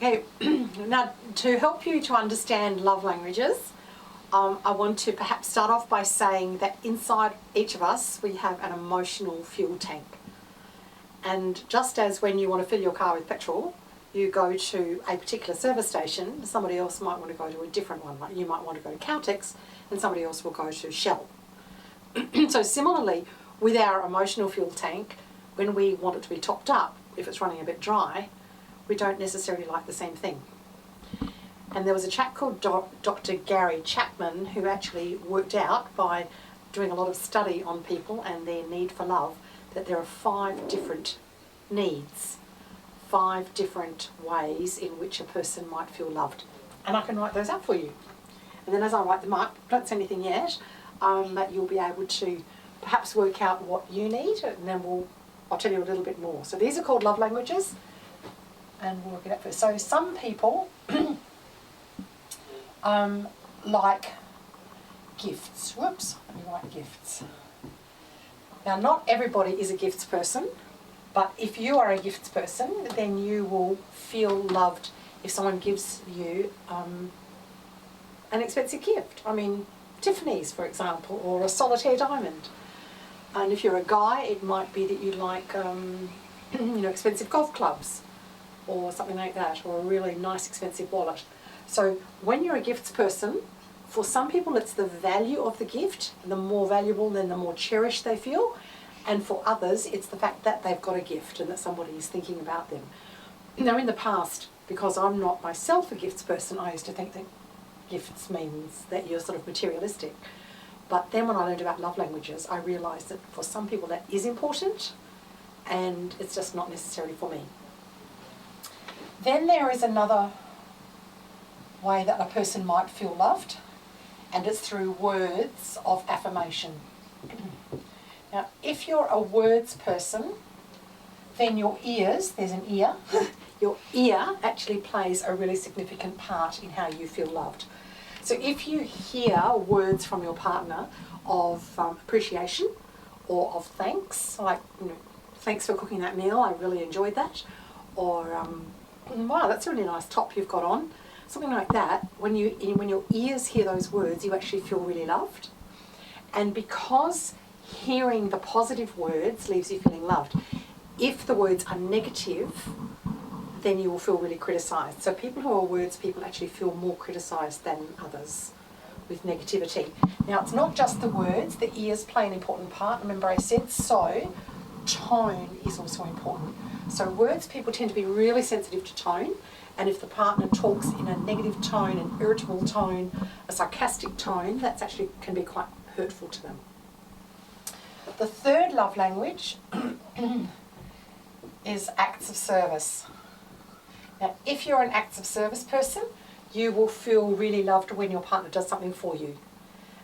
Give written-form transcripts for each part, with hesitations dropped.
Okay, now to help you to understand love languages, I want to perhaps start off by saying that inside each of us we have an emotional fuel tank. And just as when you want to fill your car with petrol, you go to a particular service station, somebody else might want to go to a different one. Like you might want to go to Caltex and somebody else will go to Shell. So similarly, with our emotional fuel tank, when we want it to be topped up, if it's running a bit dry, we don't necessarily like the same thing. And there was a chap called Dr. Gary Chapman who actually worked out by doing a lot of study on people and their need for love that there are 5 different needs, 5 different ways in which a person might feel loved. And I can write those up for you. And then as I write them up, don't say anything yet, but you'll be able to perhaps work out what you need, and then I'll tell you a little bit more. So these are called love languages, and we'll work it out first. So some people like gifts. Whoops, let me write gifts. Now, not everybody is a gifts person, but if you are a gifts person, then you will feel loved if someone gives you an expensive gift. I mean, Tiffany's, for example, or a solitaire diamond. And if you're a guy, it might be that you like, expensive golf clubs or something like that, or a really nice expensive wallet. So when you're a gifts person, for some people it's the value of the gift, the more valuable, then the more cherished they feel. And for others, it's the fact that they've got a gift and that somebody is thinking about them. Now in the past, because I'm not myself a gifts person, I used to think that gifts means that you're sort of materialistic. But then when I learned about love languages, I realised that for some people that is important, and it's just not necessarily for me. Then there is another way that a person might feel loved, and it's through words of affirmation. Now, if you're a words person, then your ears, there's an ear, your ear actually plays a really significant part in how you feel loved. So if you hear words from your partner of appreciation or of thanks, like, thanks for cooking that meal, I really enjoyed that, or wow, that's a really nice top you've got on, something like that, when your ears hear those words, you actually feel really loved. And because hearing the positive words leaves you feeling loved, if the words are negative, then you will feel really criticised. So people who are words people actually feel more criticised than others with negativity. Now, it's not just the words, the ears play an important part. Remember I said so, tone is also important. So words people tend to be really sensitive to tone, and if the partner talks in a negative tone, an irritable tone, a sarcastic tone, that's actually can be quite hurtful to them. The third love language is acts of service. Now, if you're an acts of service person, you will feel really loved when your partner does something for you.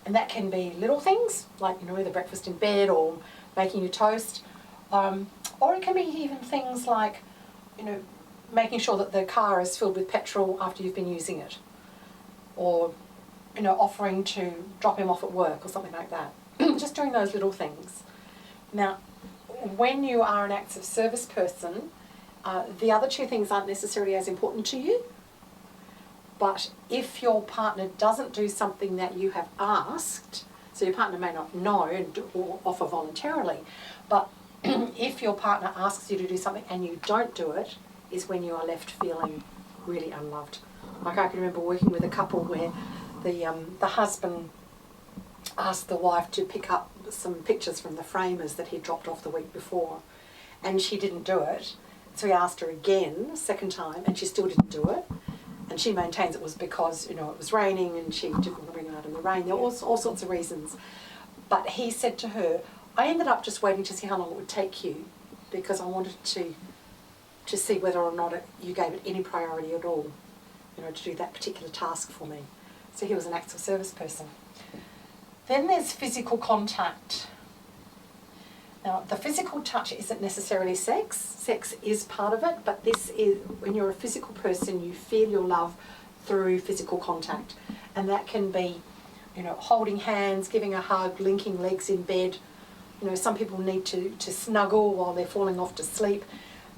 And that can be little things, like, either breakfast in bed or making you toast. Or it can be even things like, making sure that the car is filled with petrol after you've been using it. Or, offering to drop him off at work or something like that. Just doing those little things. Now, when you are an acts of service person, the other 2 things aren't necessarily as important to you. But if your partner doesn't do something that you have asked, so your partner may not know or offer voluntarily, but if your partner asks you to do something and you don't do it, is when you are left feeling really unloved. Like I can remember working with a couple where the husband asked the wife to pick up some pictures from the framers that he'd dropped off the week before, and she didn't do it. So he asked her again, second time, and she still didn't do it. And she maintains it was because, it was raining and she didn't want to bring it out in the rain. There were all sorts of reasons. But he said to her, I ended up just waiting to see how long it would take you because I wanted to see whether or not you gave it any priority at all, to do that particular task for me. So he was an acts of service person. Then there's physical contact. Now, the physical touch isn't necessarily sex. Sex is part of it, but this is, when you're a physical person, you feel your love through physical contact. And that can be, holding hands, giving a hug, linking legs in bed. Some people need to snuggle while they're falling off to sleep.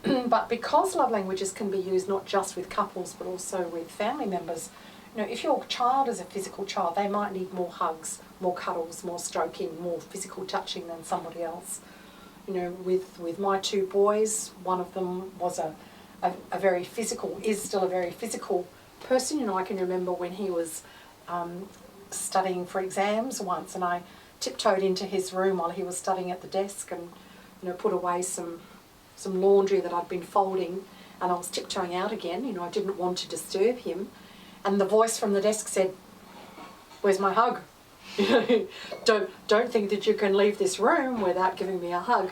But because love languages can be used not just with couples but also with family members, if your child is a physical child, they might need more hugs, more cuddles, more stroking, more physical touching than somebody else. With my two boys, one of them was a very physical, is still a very physical person. I can remember when he was studying for exams once, and I tiptoed into his room while he was studying at the desk and put away some laundry that I'd been folding, and I was tiptoeing out again. I didn't want to disturb him, and the voice from the desk said, "Where's my hug?" Don't think that you can leave this room without giving me a hug,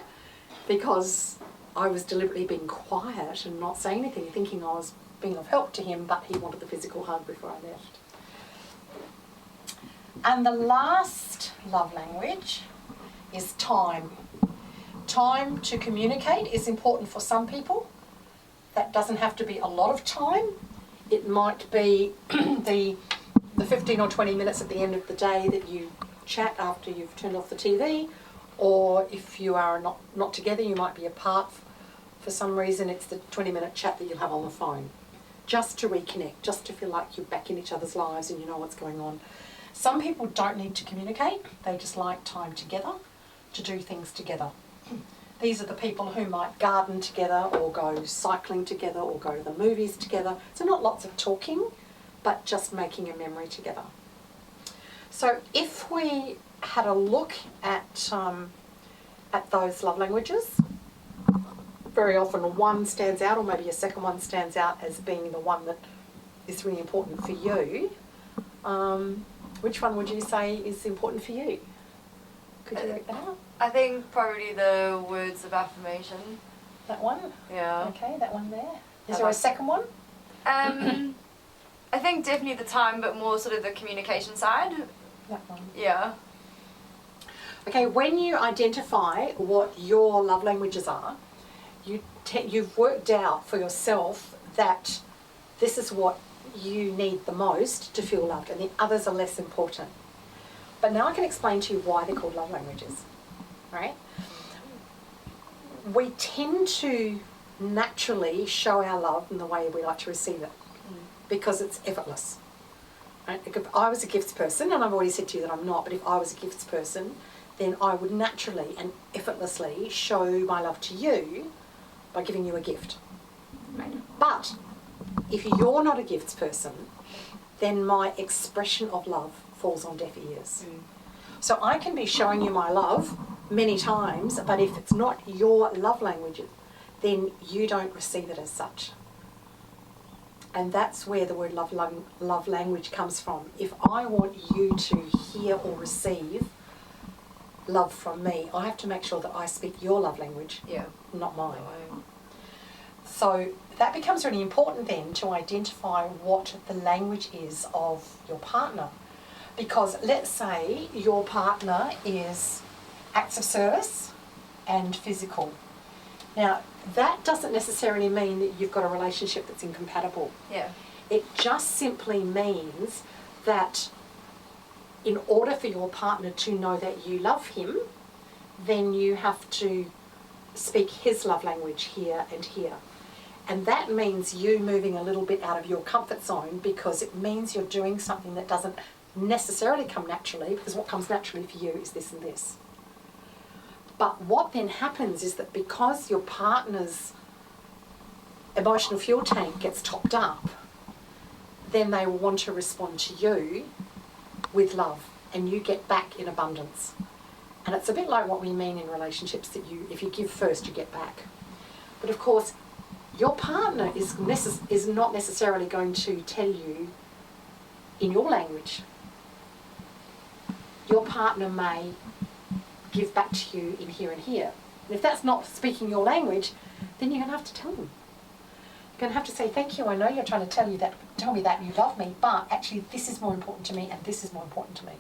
because I was deliberately being quiet and not saying anything, thinking I was being of help to him, but he wanted the physical hug before I left. And the last love language is time. Time to communicate is important for some people. That doesn't have to be a lot of time. It might be the 15 or 20 minutes at the end of the day that you chat after you've turned off the TV, or if you are not together, you might be apart for some reason, it's the 20-minute chat that you'll have on the phone, just to reconnect, just to feel like you're back in each other's lives and you know what's going on. Some people don't need to communicate, they just like time together, to do things together. These are the people who might garden together or go cycling together or go to the movies together. So not lots of talking, but just making a memory together. So if we had a look at those love languages, very often one stands out, or maybe a second one stands out as being the one that is really important for you. Which one would you say is important for you? Could you work that out? I think probably the words of affirmation. That one? Yeah. Okay, that one there. Is there a second one? I think definitely the time, but more sort of the communication side. That one. Yeah. Okay, when you identify what your love languages are, you've worked out for yourself that this is what you need the most to feel loved, and the others are less important. But now I can explain to you why they're called love languages, right? We tend to naturally show our love in the way we like to receive it, because it's effortless. Right? If I was a gifts person, and I've already said to you that I'm not, but if I was a gifts person, then I would naturally and effortlessly show my love to you by giving you a gift. Right? But if you're not a gifts person, then my expression of love falls on deaf ears. So I can be showing you my love many times, but if it's not your love language, then you don't receive it as such. And that's where the word love language comes from. If I want you to hear or receive love from me, I have to make sure that I speak your love language, not mine. So that becomes really important then, to identify what the language is of your partner. Because let's say your partner is acts of service and physical. Now, that doesn't necessarily mean that you've got a relationship that's incompatible. Yeah. It just simply means that in order for your partner to know that you love him, then you have to speak his love language here and here. And that means you moving a little bit out of your comfort zone, because it means you're doing something that doesn't necessarily come naturally, because what comes naturally for you is this and this. But what then happens is that because your partner's emotional fuel tank gets topped up, then they will want to respond to you with love, and you get back in abundance. And it's a bit like what we mean in relationships, that if you give first, you get back. But of course, your partner is not necessarily going to tell you in your language. Your partner may give back to you in here and here. And if that's not speaking your language, then you're going to have to tell them. You're going to have to say, thank you, I know you're trying to tell me that you love me, but actually this is more important to me and this is more important to me.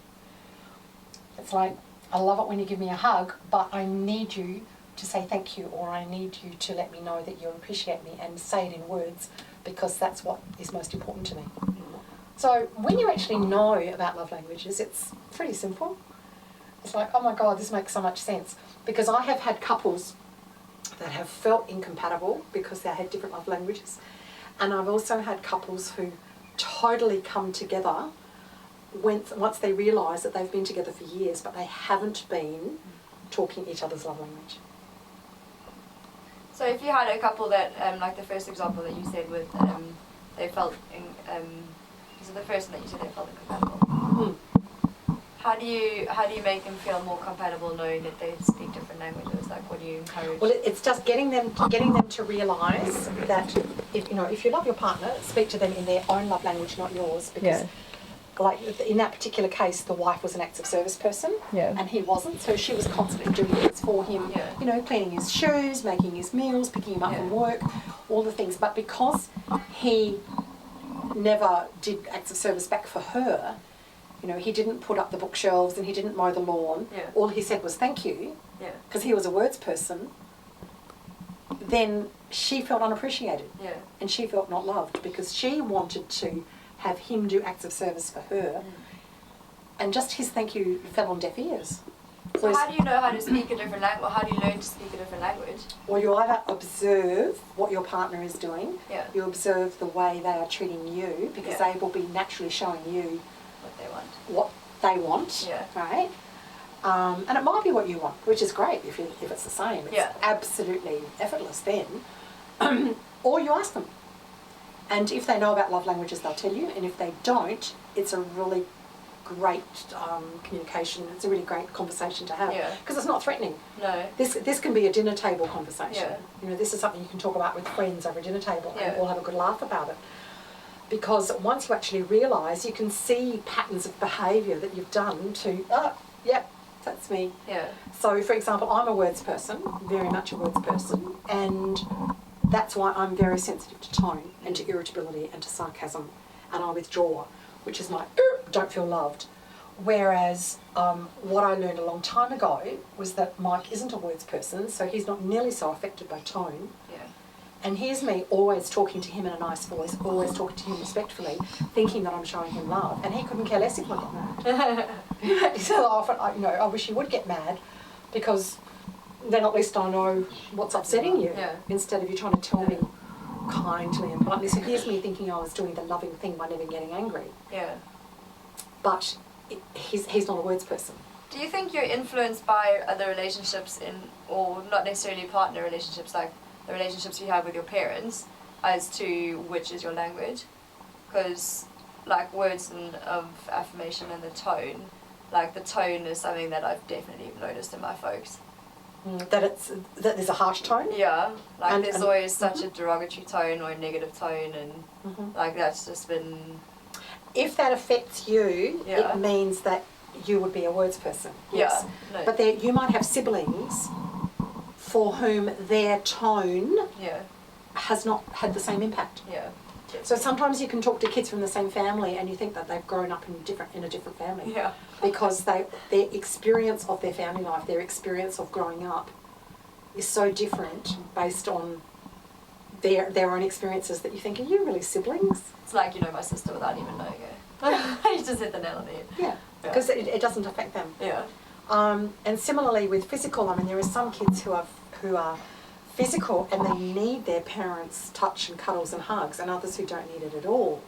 It's like, I love it when you give me a hug, but I need you to say thank you, or I need you to let me know that you appreciate me, and say it in words, because that's what is most important to me. So when you actually know about love languages, it's pretty simple. It's like, oh my God, this makes so much sense. Because I have had couples that have felt incompatible because they had different love languages. And I've also had couples who totally come together once they realise that they've been together for years, but they haven't been talking each other's love language. So if you had a couple that, like the first example that you said with, they felt, so the first one that you said they felt incompatible. How do you make them feel more compatible knowing that they speak different languages? Like, what do you encourage? Well, it's just getting them to realise that if you love your partner, speak to them in their own love language, not yours. Because, like in that particular case, the wife was an acts of service person, and he wasn't. So she was constantly doing things for him. Cleaning his shoes, making his meals, picking him up from work, all the things. But because he never did acts of service back for her. He didn't put up the bookshelves and he didn't mow the lawn. All he said was thank you, because he was a words person. Then she felt unappreciated, and she felt not loved because she wanted to have him do acts of service for her, and just his thank you fell on deaf ears. So how do you know how to speak a different language? Or how do you learn to speak a different language? Well, you either observe what your partner is doing, you observe the way they are treating you, because they will be naturally showing you what they want, right? And it might be what you want, which is great if it's the same. It's absolutely effortless then. Or you ask them. And if they know about love languages, they'll tell you. And if they don't, it's a really great communication. It's a really great conversation to have. Because it's not threatening. No. This can be a dinner table conversation. This is something you can talk about with friends over a dinner table and all have a good laugh about it. Because once you actually realise, you can see patterns of behaviour that you've done to, that's me. So, for example, I'm a words person, very much a words person, and that's why I'm very sensitive to tone and to irritability and to sarcasm, and I withdraw, which is my, don't feel loved. Whereas what I learned a long time ago was that Mike isn't a words person, so he's not nearly so affected by tone. And here's me always talking to him in a nice voice, always talking to him respectfully, thinking that I'm showing him love. And he couldn't care less if I got mad. He said, often, I wish you would get mad, because then at least I know what's upsetting you, instead of you trying to tell me kindly and politely. So here's me thinking I was doing the loving thing by never getting angry. But he's not a words person. Do you think you're influenced by other relationships or not necessarily partner relationships, like the relationships you have with your parents, as to which is your language? Because like words of affirmation and the tone, like the tone is something that I've definitely noticed in my folks. That there's a harsh tone? Like there's always such a derogatory tone or a negative tone, and like that's just been... If that affects you, it means that you would be a words person. Yes. No. But you might have siblings for whom their tone has not had the same impact. So sometimes you can talk to kids from the same family and you think that they've grown up in a different family. Because their experience of their family life, their experience of growing up is so different based on their own experiences that you think, are you really siblings? It's like you know my sister without even knowing her. You just hit the nail on the head. Because it doesn't affect them. And similarly with physical, there are some kids who are physical and they need their parents' touch and cuddles and hugs, and others who don't need it at all.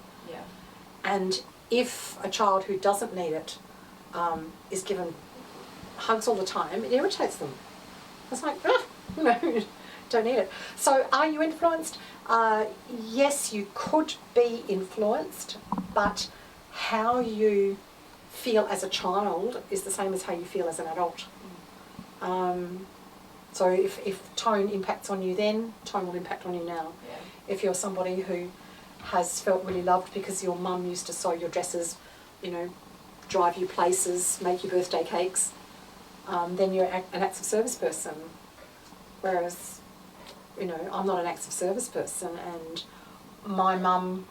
And if a child who doesn't need it is given hugs all the time, it irritates them. It's like, don't need it. So are you influenced? Yes, you could be influenced, but how you feel as a child is the same as how you feel as an adult. So if tone impacts on you then, tone will impact on you now. If you're somebody who has felt really loved because your mum used to sew your dresses, drive you places, make you birthday cakes, then you're an acts of service person. Whereas, I'm not an acts of service person, and my mum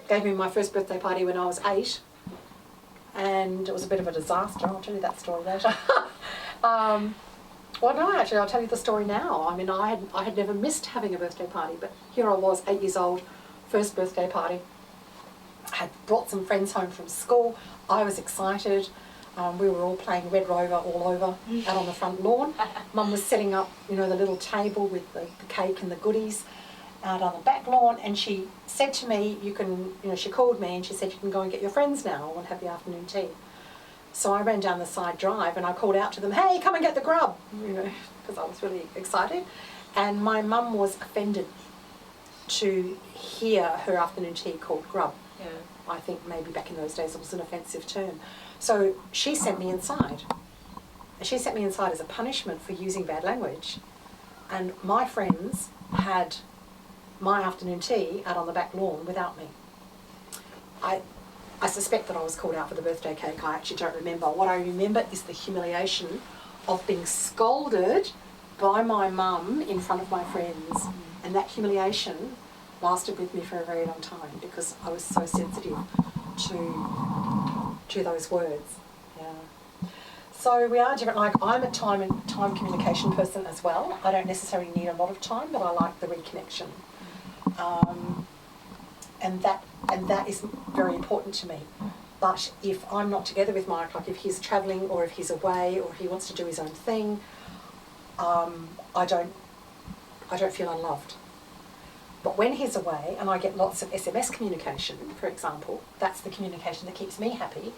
gave me my first birthday party when I was 8, and it was a bit of a disaster. I'll tell you that story later. Well, no, actually, I'll tell you the story now. I had never missed having a birthday party, but here I was, 8 years old, first birthday party. I had brought some friends home from school. I was excited. We were all playing Red Rover all over out on the front lawn. Mum was setting up, you know, the little table with the cake and the goodies out on the back lawn, and she said to me, you can, you know, she called me and she said, you can go and get your friends now and have the afternoon tea. So I ran down the side drive and I called out to them, hey, come and get the grub, you know, because I was really excited. And my mum was offended to hear her afternoon tea called grub. Yeah. I think maybe back in those days it was an offensive term. So she sent me inside. She sent me inside as a punishment for using bad language. And my friends had my afternoon tea out on the back lawn without me. I suspect that I was called out for the birthday cake. I actually don't remember. What I remember is the humiliation of being scolded by my mum in front of my friends. And that humiliation lasted with me for a very long time because I was so sensitive to those words. Yeah. So we are different. Like, I'm a time communication person as well. I don't necessarily need a lot of time, but I like the reconnection. And that is very important to me. But if I'm not together with Mike, like if he's travelling or if he's away or if he wants to do his own thing, I don't feel unloved. But when he's away and I get lots of SMS communication, for example, that's the communication that keeps me happy.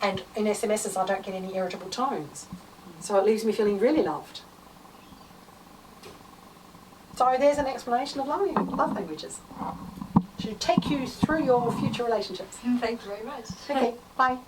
And in SMSs, I don't get any irritable tones. So it leaves me feeling really loved. So there's an explanation of love languages. Should take you through your future relationships. Thank you very much. Okay, bye.